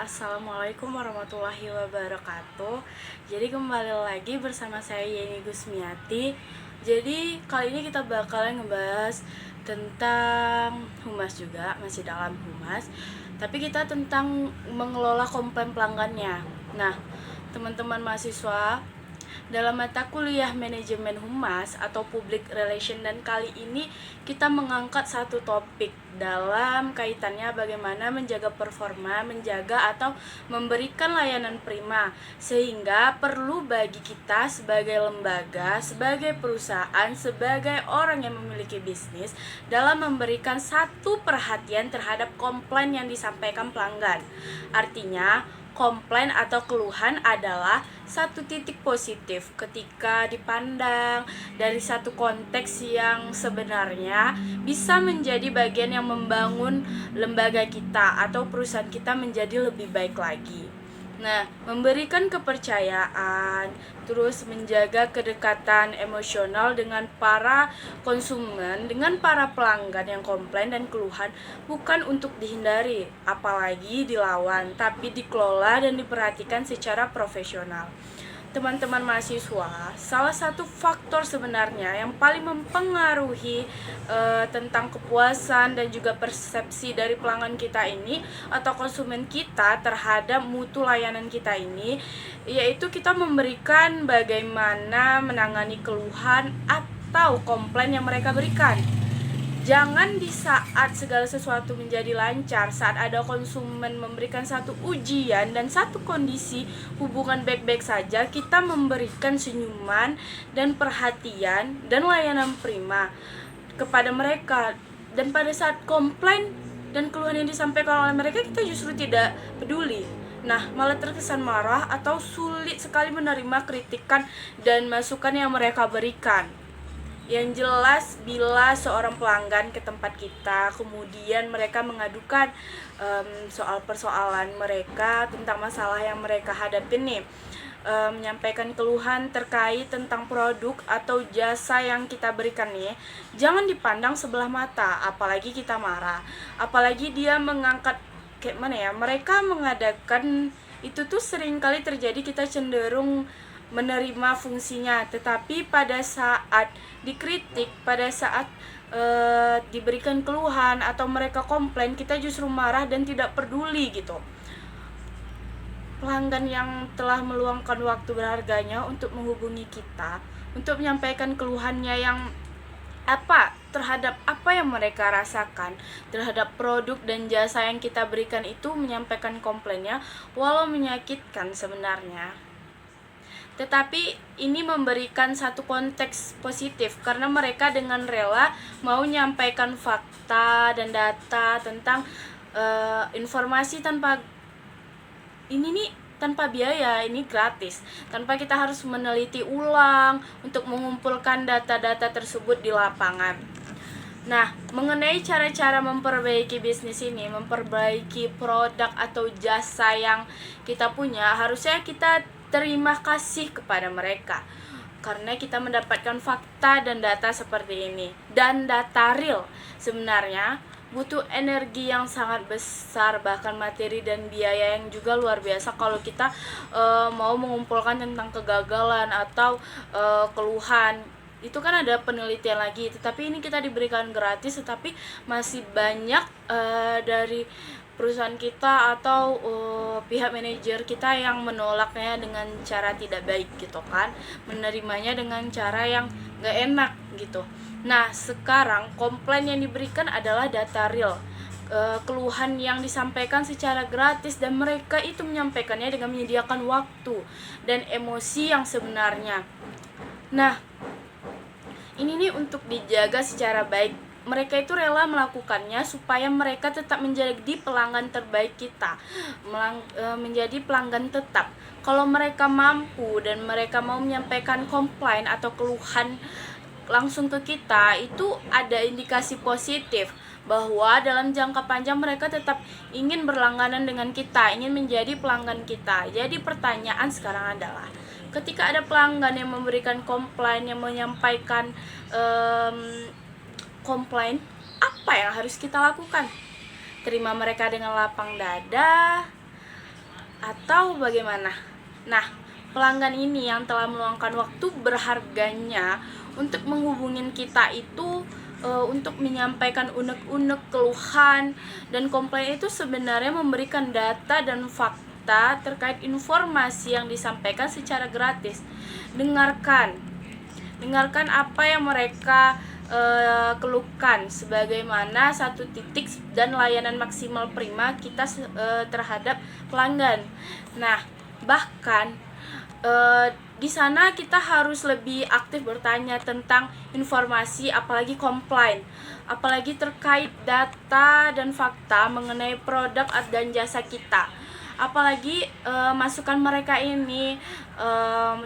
Assalamualaikum warahmatullahi wabarakatuh. Jadi kembali lagi bersama saya Yeni Gusmiati. Jadi kali ini kita bakalan ngebahas tentang humas juga, masih dalam humas. Tapi kita tentang mengelola komplain pelanggannya. Nah, teman-teman mahasiswa, dalam mata kuliah manajemen humas atau public relation, dan kali ini kita mengangkat satu topik dalam kaitannya bagaimana menjaga performa, menjaga atau memberikan layanan prima, sehingga perlu bagi kita sebagai lembaga, sebagai perusahaan, sebagai orang yang memiliki bisnis dalam memberikan satu perhatian terhadap komplain yang disampaikan pelanggan. Artinya, komplain atau keluhan adalah satu titik positif ketika dipandang dari satu konteks yang sebenarnya bisa menjadi bagian yang membangun lembaga kita atau perusahaan kita menjadi lebih baik lagi. Nah, memberikan kepercayaan, terus menjaga kedekatan emosional dengan para konsumen, dengan para pelanggan yang komplain dan keluhan bukan untuk dihindari, apalagi dilawan, tapi dikelola dan diperhatikan secara profesional. Teman-teman mahasiswa, salah satu faktor sebenarnya yang paling mempengaruhi tentang kepuasan dan juga persepsi dari pelanggan kita ini atau konsumen kita terhadap mutu layanan kita ini, yaitu kita memberikan bagaimana menangani keluhan atau komplain yang mereka berikan. Jangan di saat segala sesuatu menjadi lancar, saat ada konsumen memberikan satu ujian dan satu kondisi hubungan baik-baik saja, kita memberikan senyuman dan perhatian dan layanan prima kepada mereka. Dan pada saat komplain dan keluhan yang disampaikan oleh mereka, kita justru tidak peduli. Nah, malah terkesan marah atau sulit sekali menerima kritikan dan masukan yang mereka berikan. Yang jelas, bila seorang pelanggan ke tempat kita, kemudian mereka mengadukan soal persoalan mereka tentang masalah yang mereka hadapi nih, menyampaikan keluhan terkait tentang produk atau jasa yang kita berikan nih, jangan dipandang sebelah mata, apalagi kita marah, apalagi dia mengangkat kayak mana ya, mereka mengadakan itu tuh sering kali terjadi, kita cenderung menerima fungsinya, tetapi pada saat dikritik, pada saat diberikan keluhan atau mereka komplain, kita justru marah dan tidak peduli gitu. Pelanggan yang telah meluangkan waktu berharganya untuk menghubungi kita, untuk menyampaikan keluhannya yang terhadap apa yang mereka rasakan terhadap produk dan jasa yang kita berikan itu, menyampaikan komplainnya walau menyakitkan sebenarnya. Tetapi ini memberikan satu konteks positif karena mereka dengan rela mau menyampaikan fakta dan data tentang informasi tanpa biaya, ini gratis, tanpa kita harus meneliti ulang untuk mengumpulkan data-data tersebut di lapangan. Nah, mengenai cara-cara memperbaiki bisnis ini, memperbaiki produk atau jasa yang kita punya, harusnya kita terima kasih kepada mereka karena kita mendapatkan fakta dan data seperti ini. Dan data real sebenarnya butuh energi yang sangat besar, bahkan materi dan biaya yang juga luar biasa kalau kita mau mengumpulkan tentang kegagalan atau keluhan. Itu kan ada penelitian lagi, tetapi ini kita diberikan gratis, tetapi masih banyak dari perusahaan kita atau pihak manajer kita yang menolaknya dengan cara tidak baik gitu kan, menerimanya dengan cara yang gak enak gitu. Nah, sekarang komplain yang diberikan adalah data real, keluhan yang disampaikan secara gratis, dan mereka itu menyampaikannya dengan menyediakan waktu dan emosi yang sebenarnya. Nah, ini nih untuk dijaga secara baik. Mereka itu rela melakukannya supaya mereka tetap menjadi pelanggan terbaik kita, menjadi pelanggan tetap. Kalau mereka mampu dan mereka mau menyampaikan komplain atau keluhan langsung ke kita, itu ada indikasi positif bahwa dalam jangka panjang mereka tetap ingin berlangganan dengan kita, ingin menjadi pelanggan kita. Jadi pertanyaan sekarang adalah, ketika ada pelanggan yang memberikan komplain, yang menyampaikan komplain, apa yang harus kita lakukan? Terima mereka dengan lapang dada, atau bagaimana? Nah, pelanggan ini yang telah meluangkan waktu berharganya untuk menghubungin kita itu untuk menyampaikan unek-unek keluhan dan komplain itu sebenarnya memberikan data dan fakta terkait informasi yang disampaikan secara gratis. Dengarkan apa yang mereka keluhkan, sebagaimana satu titik dan layanan maksimal prima kita terhadap pelanggan. Nah, bahkan di sana kita harus lebih aktif bertanya tentang informasi, apalagi komplain, apalagi terkait data dan fakta mengenai produk dan jasa kita. Apalagi masukan mereka ini,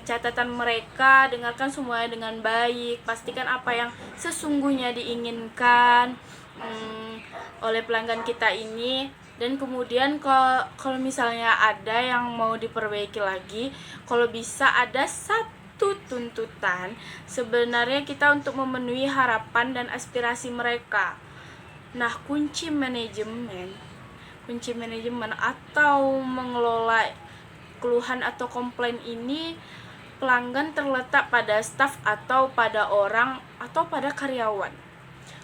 catatan mereka, dengarkan semuanya dengan baik, pastikan apa yang sesungguhnya diinginkan oleh pelanggan kita ini. Dan kemudian kalau misalnya ada yang mau diperbaiki lagi, kalau bisa ada satu tuntutan sebenarnya kita untuk memenuhi harapan dan aspirasi mereka. Nah, kunci manajemen atau mengelola keluhan atau komplain ini pelanggan terletak pada staf atau pada orang atau pada karyawan.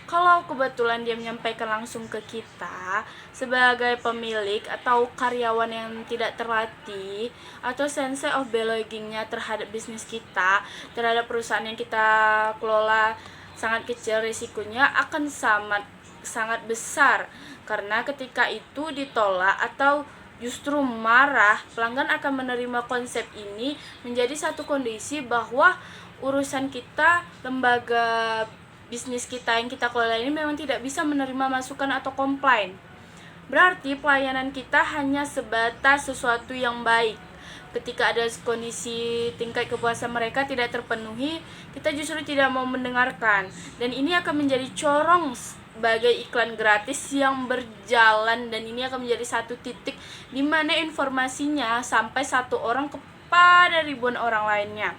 Kalau kebetulan dia menyampaikan langsung ke kita sebagai pemilik atau karyawan yang tidak terlatih atau sense of belonging-nya terhadap bisnis kita, terhadap perusahaan yang kita kelola sangat kecil, risikonya akan sangat besar, karena ketika itu ditolak atau justru marah, pelanggan akan menerima konsep ini menjadi satu kondisi bahwa urusan kita, lembaga bisnis kita yang kita kelola ini memang tidak bisa menerima masukan atau komplain. Berarti pelayanan kita hanya sebatas sesuatu yang baik. Ketika ada kondisi tingkat kepuasan mereka tidak terpenuhi, kita justru tidak mau mendengarkan. Dan ini akan menjadi corong sebagai iklan gratis yang berjalan, dan ini akan menjadi satu titik di mana informasinya sampai satu orang kepada ribuan orang lainnya.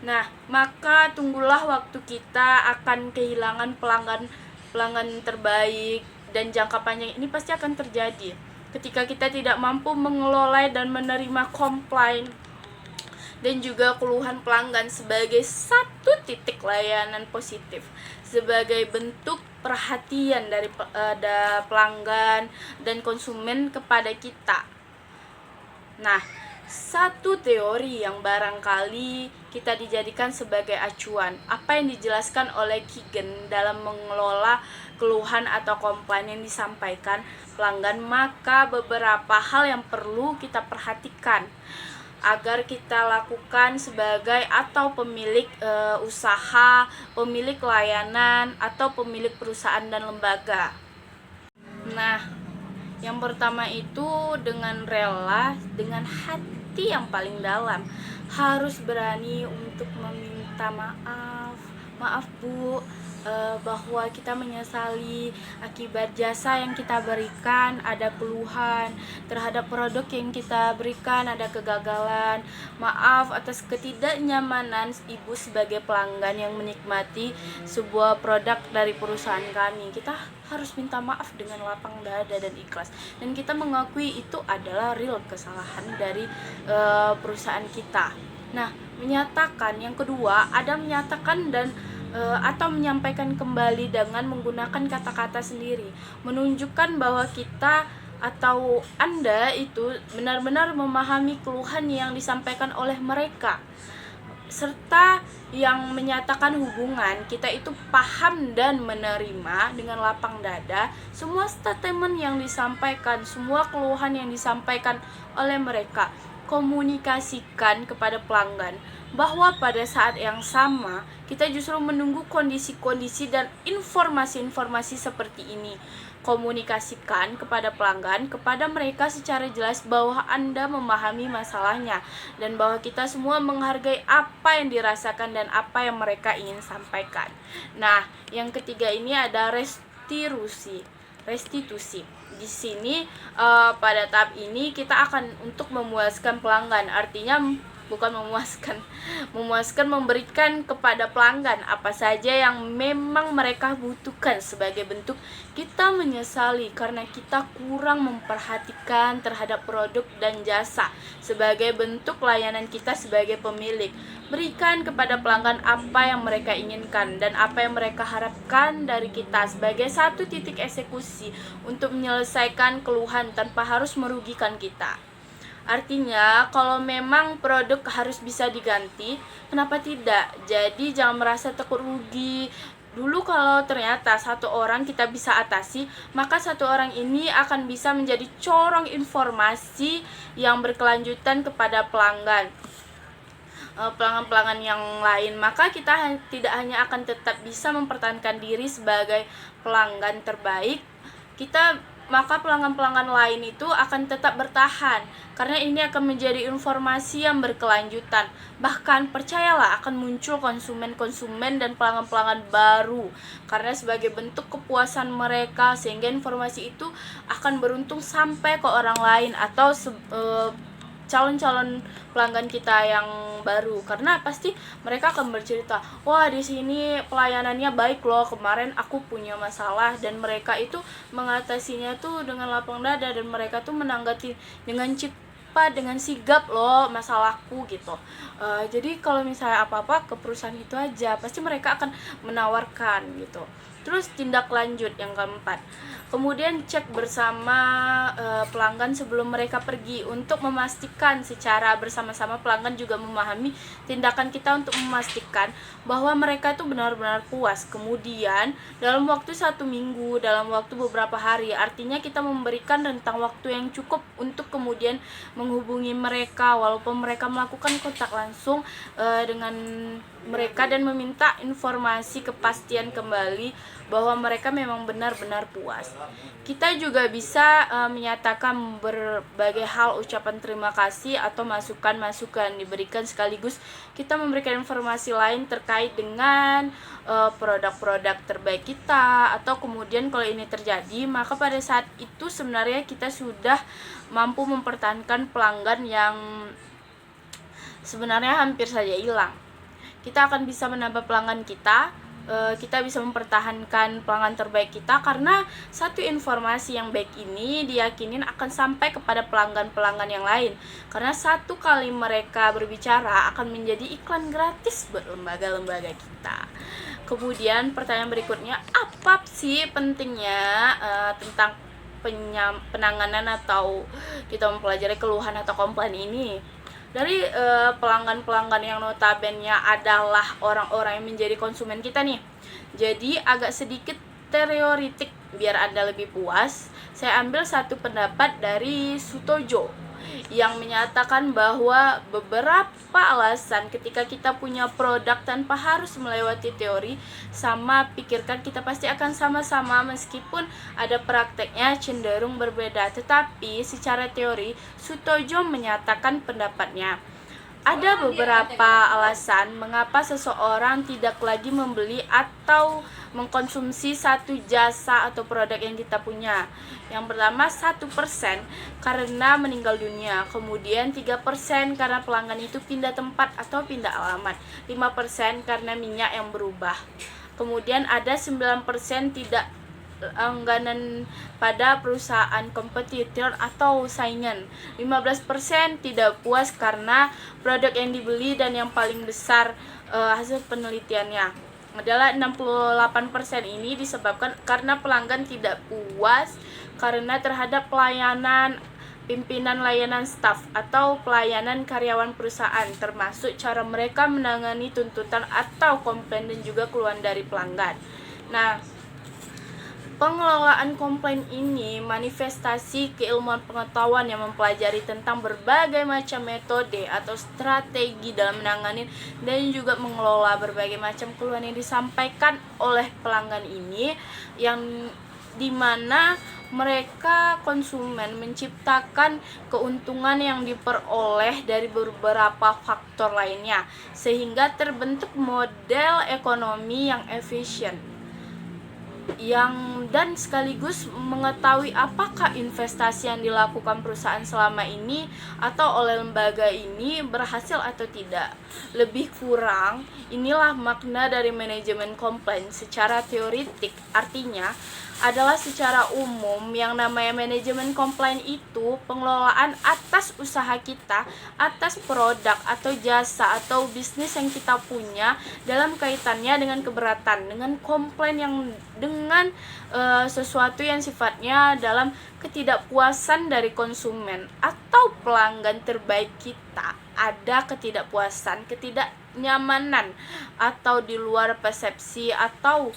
Nah, maka tunggulah waktu kita akan kehilangan pelanggan terbaik, dan jangka panjang ini pasti akan terjadi ketika kita tidak mampu mengelola dan menerima komplain dan juga keluhan pelanggan sebagai satu titik layanan positif, sebagai bentuk perhatian dari pelanggan dan konsumen kepada kita. Nah, satu teori yang barangkali kita dijadikan sebagai acuan, apa yang dijelaskan oleh Keegan dalam mengelola keluhan atau komplain yang disampaikan pelanggan, maka beberapa hal yang perlu kita perhatikan agar kita lakukan sebagai atau pemilik usaha, pemilik layanan, atau pemilik perusahaan dan lembaga. Nah, yang pertama itu dengan rela, dengan hati yang paling dalam, harus berani untuk meminta maaf. Maaf Bu, bahwa kita menyesali akibat jasa yang kita berikan, ada keluhan terhadap produk yang kita berikan, ada kegagalan. Maaf atas ketidaknyamanan Ibu sebagai pelanggan yang menikmati sebuah produk dari perusahaan kami. Kita harus minta maaf dengan lapang dada dan ikhlas, dan kita mengakui itu adalah real kesalahan dari perusahaan kita. Nah, menyatakan yang kedua, ada menyatakan dan atau menyampaikan kembali dengan menggunakan kata-kata sendiri, menunjukkan bahwa kita atau Anda itu benar-benar memahami keluhan yang disampaikan oleh mereka, serta yang menyatakan hubungan kita itu paham dan menerima dengan lapang dada semua statement yang disampaikan, semua keluhan yang disampaikan oleh mereka. Komunikasikan kepada pelanggan bahwa pada saat yang sama kita justru menunggu kondisi-kondisi dan informasi-informasi seperti ini. Komunikasikan kepada pelanggan, kepada mereka secara jelas bahwa Anda memahami masalahnya dan bahwa kita semua menghargai apa yang dirasakan dan apa yang mereka ingin sampaikan. Nah, yang ketiga ini ada restitusi. Di sini pada tahap ini kita akan untuk memuaskan pelanggan, artinya bukan memuaskan memberikan kepada pelanggan apa saja yang memang mereka butuhkan. Sebagai bentuk kita menyesali karena kita kurang memperhatikan terhadap produk dan jasa. Sebagai bentuk layanan kita sebagai pemilik, berikan kepada pelanggan apa yang mereka inginkan dan apa yang mereka harapkan dari kita sebagai satu titik eksekusi untuk menyelesaikan keluhan tanpa harus merugikan kita. Artinya, kalau memang produk harus bisa diganti, kenapa tidak? Jadi jangan merasa takut rugi. Dulu kalau ternyata satu orang kita bisa atasi, maka satu orang ini akan bisa menjadi corong informasi yang berkelanjutan kepada pelanggan-pelanggan yang lain. Maka kita tidak hanya akan tetap bisa mempertahankan diri sebagai pelanggan terbaik, maka pelanggan-pelanggan lain itu akan tetap bertahan, karena ini akan menjadi informasi yang berkelanjutan. Bahkan percayalah akan muncul konsumen-konsumen dan pelanggan-pelanggan baru, karena sebagai bentuk kepuasan mereka, sehingga informasi itu akan beruntung sampai ke orang lain atau calon-calon pelanggan kita yang baru, karena pasti mereka akan bercerita, wah di sini pelayanannya baik loh, kemarin aku punya masalah dan mereka itu mengatasinya tuh dengan lapang dada dan mereka tuh menanggapi dengan cepat, dengan sigap loh masalahku gitu. Jadi kalau misalnya apa-apa ke perusahaan itu aja, pasti mereka akan menawarkan gitu. Terus tindak lanjut yang keempat, kemudian cek bersama pelanggan sebelum mereka pergi untuk memastikan secara bersama-sama pelanggan juga memahami tindakan kita untuk memastikan bahwa mereka itu benar-benar puas. Kemudian dalam waktu 1 minggu, dalam waktu beberapa hari, artinya kita memberikan rentang waktu yang cukup untuk kemudian menghubungi mereka walaupun mereka melakukan kontak langsung dengan mereka dan meminta informasi kepastian kembali bahwa mereka memang benar-benar puas. Kita juga bisa menyatakan berbagai hal ucapan terima kasih atau masukan-masukan diberikan, sekaligus kita memberikan informasi lain terkait dengan produk-produk terbaik kita, atau kemudian kalau ini terjadi maka pada saat itu sebenarnya kita sudah mampu mempertahankan pelanggan yang sebenarnya hampir saja hilang. Kita akan bisa menambah pelanggan kita bisa mempertahankan pelanggan terbaik kita, karena satu informasi yang baik ini diyakinin akan sampai kepada pelanggan-pelanggan yang lain, karena satu kali mereka berbicara akan menjadi iklan gratis buat lembaga-lembaga kita. Kemudian pertanyaan berikutnya, apa sih pentingnya tentang penanganan atau kita mempelajari keluhan atau komplain ini dari pelanggan-pelanggan yang notabene adalah orang-orang yang menjadi konsumen kita nih. Jadi agak sedikit teoretik biar Anda lebih puas, saya ambil satu pendapat dari Sutojo yang menyatakan bahwa beberapa alasan ketika kita punya produk tanpa harus melewati teori, sama pikirkan kita pasti akan sama-sama meskipun ada prakteknya cenderung berbeda. Tetapi secara teori Sutojo menyatakan pendapatnya. Ada beberapa alasan mengapa seseorang tidak lagi membeli atau mengkonsumsi satu jasa atau produk yang kita punya. Yang pertama, 1% karena meninggal dunia. Kemudian 3% karena pelanggan itu pindah tempat atau pindah alamat. 5% karena minyak yang berubah. Kemudian ada 9% tidak langganan pada perusahaan kompetitor atau saingan. 15% tidak puas karena produk yang dibeli, dan yang paling besar hasil penelitiannya adalah 68% ini disebabkan karena pelanggan tidak puas karena terhadap pelayanan pimpinan, layanan staf, atau pelayanan karyawan perusahaan, termasuk cara mereka menangani tuntutan atau komplain dan juga keluhan dari pelanggan. Nah, pengelolaan komplain ini manifestasi keilmuan pengetahuan yang mempelajari tentang berbagai macam metode atau strategi dalam menangani dan juga mengelola berbagai macam keluhan yang disampaikan oleh pelanggan ini, yang dimana mereka konsumen menciptakan keuntungan yang diperoleh dari beberapa faktor lainnya, sehingga terbentuk model ekonomi yang efisien. dan sekaligus mengetahui apakah investasi yang dilakukan perusahaan selama ini atau oleh lembaga ini berhasil atau tidak. Lebih kurang, inilah makna dari manajemen komplain secara teoritik. Artinya adalah secara umum yang namanya manajemen komplain itu pengelolaan atas usaha kita, atas produk atau jasa atau bisnis yang kita punya dalam kaitannya dengan keberatan, dengan komplain yang dengan sesuatu yang sifatnya dalam ketidakpuasan dari konsumen atau pelanggan terbaik kita. Ada ketidakpuasan, ketidaknyamanan atau di luar persepsi atau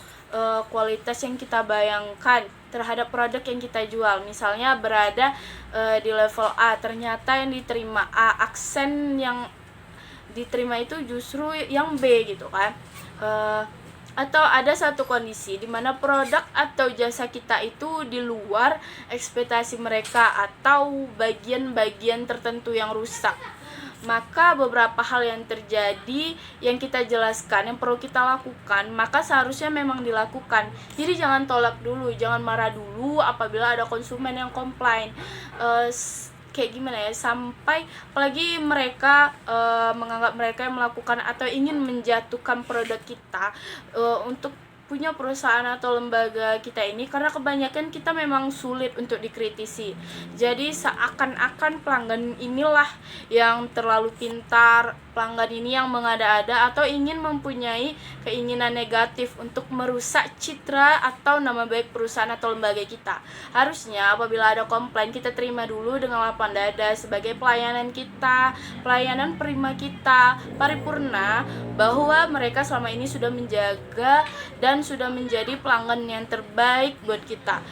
kualitas yang kita bayangkan terhadap produk yang kita jual. Misalnya berada di level A, ternyata yang diterima A, aksen yang diterima itu justru yang B gitu kan. Atau ada satu kondisi di mana produk atau jasa kita itu di luar ekspektasi mereka atau bagian-bagian tertentu yang rusak. Maka beberapa hal yang terjadi yang kita jelaskan, yang perlu kita lakukan, maka seharusnya memang dilakukan. Jadi jangan tolak dulu, jangan marah dulu apabila ada konsumen yang komplain. Kayak gimana ya, sampai apalagi mereka menganggap mereka yang melakukan atau ingin menjatuhkan produk kita untuk punya perusahaan atau lembaga kita ini, karena kebanyakan kita memang sulit untuk dikritisi. Jadi seakan-akan pelanggan inilah yang terlalu pintar, pelanggan ini yang mengada-ada atau ingin mempunyai keinginan negatif untuk merusak citra atau nama baik perusahaan atau lembaga kita. Harusnya apabila ada komplain, kita terima dulu dengan lapang dada sebagai pelayanan kita, pelayanan prima kita, paripurna, bahwa mereka selama ini sudah menjaga dan sudah menjadi pelanggan yang terbaik buat kita.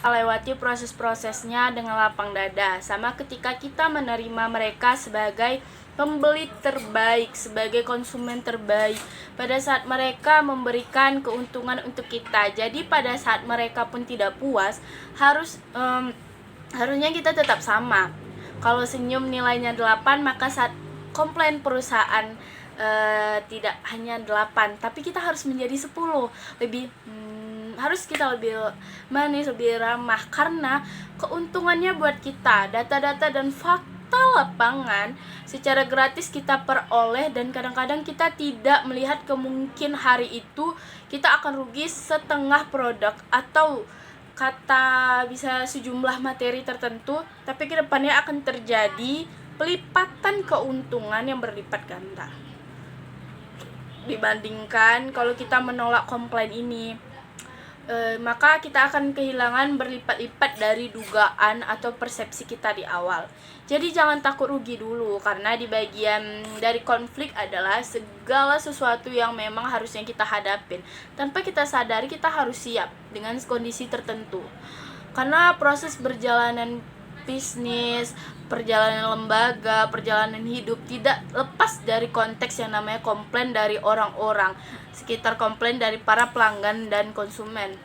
Lewati proses-prosesnya dengan lapang dada. Sama ketika kita menerima mereka sebagai pembeli terbaik, sebagai konsumen terbaik pada saat mereka memberikan keuntungan untuk kita. Jadi pada saat mereka pun tidak puas, harusnya kita tetap sama. Kalau senyum nilainya 8, maka saat komplain perusahaan tidak hanya 8, tapi kita harus menjadi 10. Harus kita lebih manis, lebih ramah, karena keuntungannya buat kita. Data-data dan fakta lapangan secara gratis kita peroleh, dan kadang-kadang kita tidak melihat kemungkinan hari itu kita akan rugi setengah produk atau kata bisa sejumlah materi tertentu, tapi kedepannya akan terjadi pelipatan keuntungan yang berlipat ganda dibandingkan kalau kita menolak komplain ini. Maka kita akan kehilangan berlipat-lipat dari dugaan atau persepsi kita di awal. Jadi jangan takut rugi dulu, karena di bagian dari konflik adalah segala sesuatu yang memang harusnya kita hadapin. Tanpa kita sadari, kita harus siap dengan kondisi tertentu. Karena proses berjalanan bisnis, perjalanan lembaga, perjalanan hidup tidak lepas dari konteks yang namanya komplain dari orang-orang sekitar, komplain dari para pelanggan dan konsumen.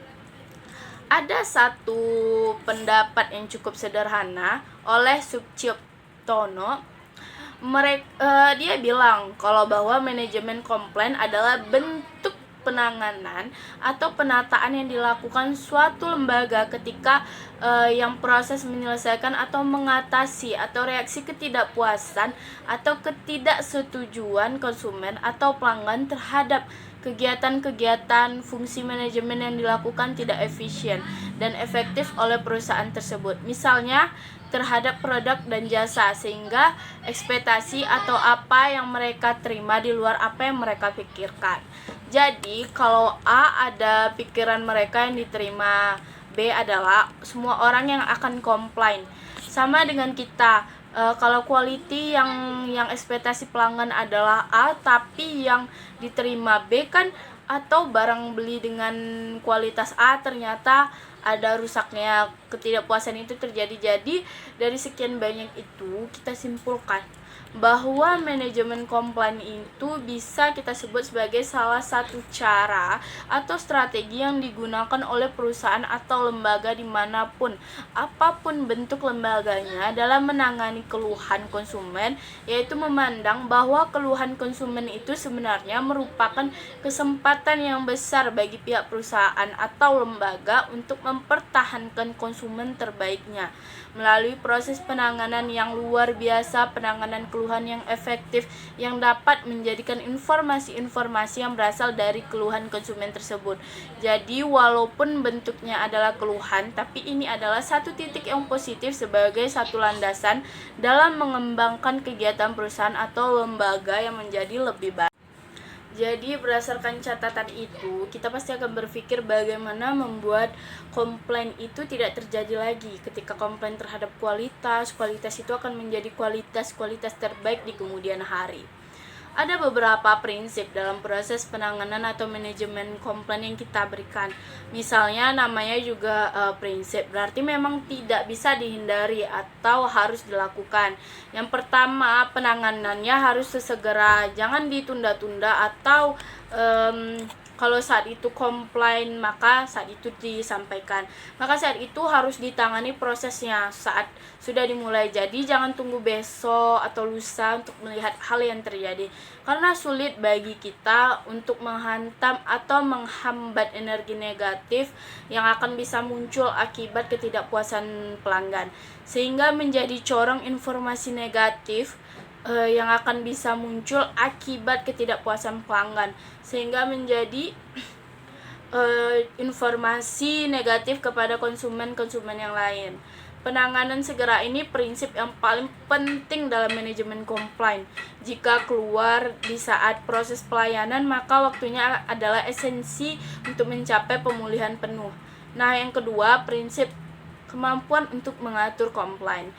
Ada satu pendapat yang cukup sederhana oleh Suciptono. Dia bilang kalau bahwa manajemen komplain adalah bentuk penanganan atau penataan yang dilakukan suatu lembaga ketika yang proses menyelesaikan atau mengatasi atau reaksi ketidakpuasan atau ketidaksetujuan konsumen atau pelanggan terhadap kegiatan-kegiatan fungsi manajemen yang dilakukan tidak efisien dan efektif oleh perusahaan tersebut. Misalnya terhadap produk dan jasa, sehingga ekspektasi atau apa yang mereka terima di luar apa yang mereka pikirkan. Jadi kalau A ada pikiran mereka yang diterima B adalah semua orang yang akan komplain. Sama dengan kita, kalau quality yang ekspektasi pelanggan adalah A tapi yang diterima B kan, atau barang beli dengan kualitas A ternyata ada rusaknya, ketidakpuasan itu terjadi. Jadi dari sekian banyak itu kita simpulkan bahwa manajemen komplain itu bisa kita sebut sebagai salah satu cara atau strategi yang digunakan oleh perusahaan atau lembaga dimanapun, apapun bentuk lembaganya, dalam menangani keluhan konsumen, yaitu memandang bahwa keluhan konsumen itu sebenarnya merupakan kesempatan yang besar bagi pihak perusahaan atau lembaga untuk mempertahankan konsumen terbaiknya melalui proses penanganan yang luar biasa, penanganan keluhan yang efektif yang dapat menjadikan informasi-informasi yang berasal dari keluhan konsumen tersebut. Jadi walaupun bentuknya adalah keluhan, tapi ini adalah satu titik yang positif sebagai satu landasan dalam mengembangkan kegiatan perusahaan atau lembaga yang menjadi lebih baik. Jadi berdasarkan catatan itu, kita pasti akan berpikir bagaimana membuat komplain itu tidak terjadi lagi. Ketika komplain terhadap kualitas itu akan menjadi kualitas terbaik di kemudian hari. Ada beberapa prinsip dalam proses penanganan atau manajemen komplain yang kita berikan. Misalnya namanya juga prinsip, berarti memang tidak bisa dihindari atau harus dilakukan. Yang pertama, penanganannya harus sesegera, jangan ditunda-tunda atau kalau saat itu komplain, maka saat itu disampaikan. Maka saat itu harus ditangani prosesnya saat sudah dimulai. Jadi jangan tunggu besok atau lusa untuk melihat hal yang terjadi. Karena sulit bagi kita untuk menghantam atau menghambat energi negatif yang akan bisa muncul akibat ketidakpuasan pelanggan. Sehingga menjadi corong informasi negatif yang akan bisa muncul akibat ketidakpuasan pelanggan, sehingga menjadi informasi negatif kepada konsumen yang lain. Penanganan segera ini prinsip yang paling penting dalam manajemen komplain. Jika keluar di saat proses pelayanan, maka waktunya adalah esensi untuk mencapai pemulihan penuh. Nah, yang kedua, prinsip kemampuan untuk mengatur komplain.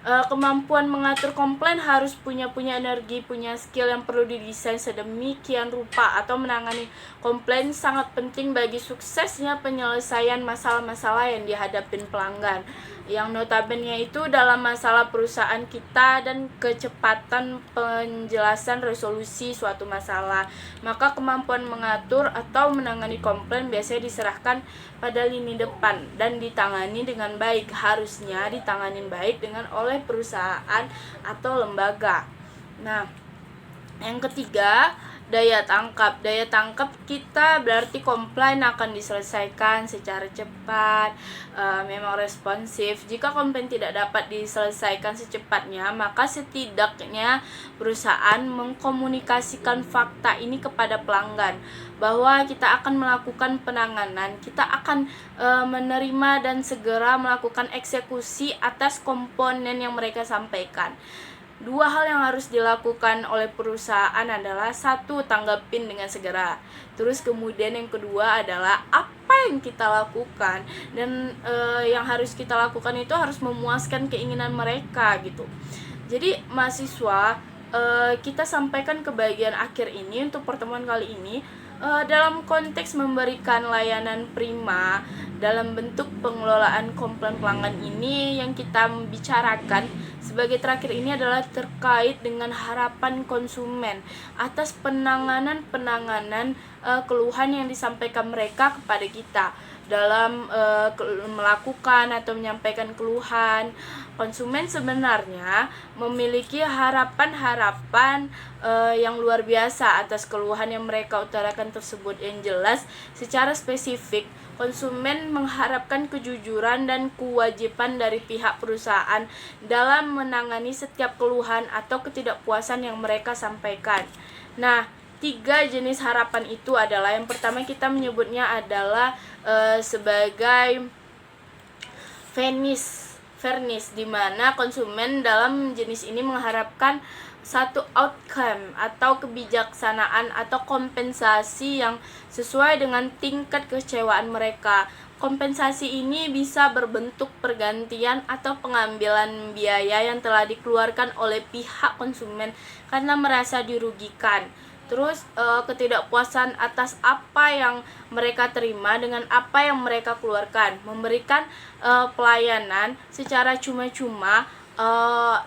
Kemampuan mengatur komplain harus punya energi, punya skill yang perlu didesain sedemikian rupa, atau menangani komplain sangat penting bagi suksesnya penyelesaian masalah-masalah yang dihadapin pelanggan, yang notabene itu dalam masalah perusahaan kita dan kecepatan penjelasan resolusi suatu masalah. Maka kemampuan mengatur atau menangani komplain biasanya diserahkan pada lini depan dan ditangani dengan baik, harusnya ditangani baik oleh perusahaan atau lembaga. Nah, yang ketiga, daya tangkap. Daya tangkap kita berarti komplain akan diselesaikan secara cepat, memang responsif. Jika komplain tidak dapat diselesaikan secepatnya, maka setidaknya perusahaan mengkomunikasikan fakta ini kepada pelanggan, bahwa kita akan melakukan penanganan, kita akan menerima dan segera melakukan eksekusi atas komponen yang mereka sampaikan. Dua hal yang harus dilakukan oleh perusahaan adalah, satu, tanggapin dengan segera. Terus kemudian yang kedua adalah apa yang kita lakukan, dan yang harus kita lakukan itu harus memuaskan keinginan mereka gitu. Jadi mahasiswa, kita sampaikan ke bagian akhir ini untuk pertemuan kali ini, dalam konteks memberikan layanan prima dalam bentuk pengelolaan komplain pelanggan ini, yang kita bicarakan sebagai terakhir ini adalah terkait dengan harapan konsumen atas penanganan keluhan yang disampaikan mereka kepada kita. Dalam melakukan atau menyampaikan keluhan, konsumen sebenarnya memiliki harapan yang luar biasa atas keluhan yang mereka utarakan tersebut. Yang jelas, secara spesifik, konsumen mengharapkan kejujuran dan kewajiban dari pihak perusahaan dalam menangani setiap keluhan atau ketidakpuasan yang mereka sampaikan. Nah, 3 jenis harapan itu adalah, yang pertama kita menyebutnya adalah sebagai fairness, di mana konsumen dalam jenis ini mengharapkan satu outcome atau kebijaksanaan atau kompensasi yang sesuai dengan tingkat kekecewaan mereka. Kompensasi ini bisa berbentuk pergantian atau pengambilan biaya yang telah dikeluarkan oleh pihak konsumen karena merasa dirugikan. Terus ketidakpuasan atas apa yang mereka terima dengan apa yang mereka keluarkan. Memberikan pelayanan secara cuma-cuma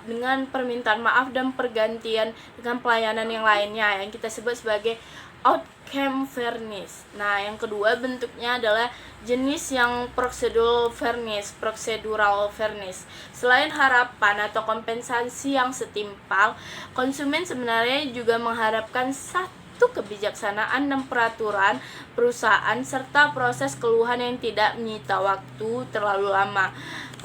dengan permintaan maaf dan pergantian dengan pelayanan yang lainnya yang kita sebut sebagai outcome fairness. Nah, yang kedua bentuknya adalah jenis yang procedural fairness. Selain harapan atau kompensasi yang setimpal, konsumen sebenarnya juga mengharapkan satu kebijaksanaan dan peraturan perusahaan serta proses keluhan yang tidak menyita waktu terlalu lama.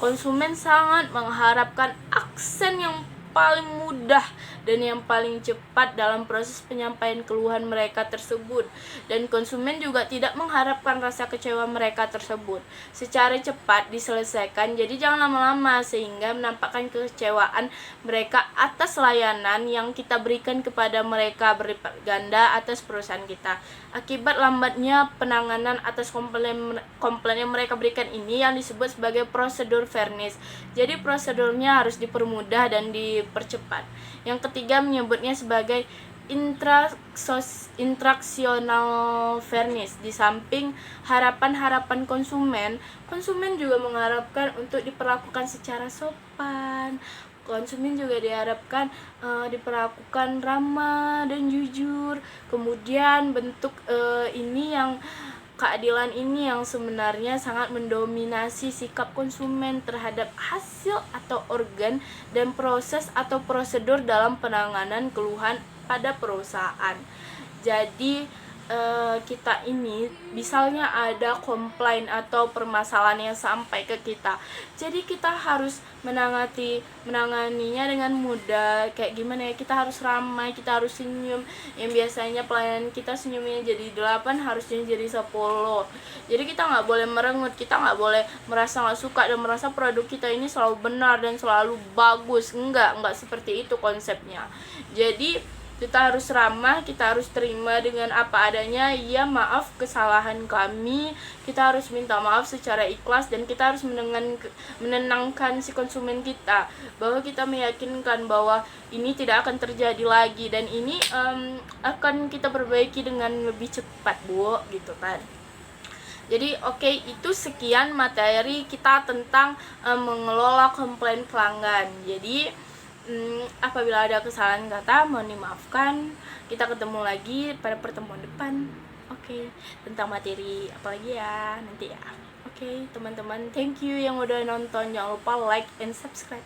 Konsumen sangat mengharapkan aksen yang paling mudah dan yang paling cepat dalam proses penyampaian keluhan mereka tersebut, dan konsumen juga tidak mengharapkan rasa kecewa mereka tersebut secara cepat diselesaikan. Jadi jangan lama-lama sehingga menampakkan kekecewaan mereka atas layanan yang kita berikan kepada mereka berlipat ganda atas perusahaan kita. Akibat lambatnya penanganan atas komplain yang mereka berikan ini yang disebut sebagai prosedur fairness. Jadi prosedurnya harus dipermudah dan dipercepat. Yang ketiga menyebutnya sebagai instruksional fairness. Di samping harapan-harapan konsumen juga mengharapkan untuk diperlakukan secara sopan. Konsumen juga diharapkan diperlakukan ramah dan jujur. Kemudian bentuk keadilan ini yang sebenarnya sangat mendominasi sikap konsumen terhadap hasil atau organ dan proses atau prosedur dalam penanganan keluhan pada perusahaan. Jadi kita ini misalnya ada komplain atau permasalahan yang sampai ke kita, jadi kita harus menanganinya dengan mudah. Kayak gimana ya, kita harus ramai, kita harus senyum. Yang biasanya pelayanan kita senyumnya jadi 8, harusnya jadi 10. Jadi kita nggak boleh merengut, kita nggak boleh merasa nggak suka dan merasa produk kita ini selalu benar dan selalu bagus. Enggak seperti itu konsepnya. Jadi kita harus ramah, kita harus terima dengan apa adanya. Ya, maaf kesalahan kami, kita harus minta maaf secara ikhlas, dan kita harus menenangkan si konsumen kita, bahwa kita meyakinkan bahwa ini tidak akan terjadi lagi dan ini akan kita perbaiki dengan lebih cepat, Bu, gitu kan. Jadi itu sekian materi kita tentang mengelola komplain pelanggan. Jadi apabila ada kesalahan kata mohon dimaafkan. Kita ketemu lagi pada pertemuan depan. Tentang materi apalagi ya nanti ya. Teman-teman, thank you yang udah nonton. Jangan lupa like and subscribe.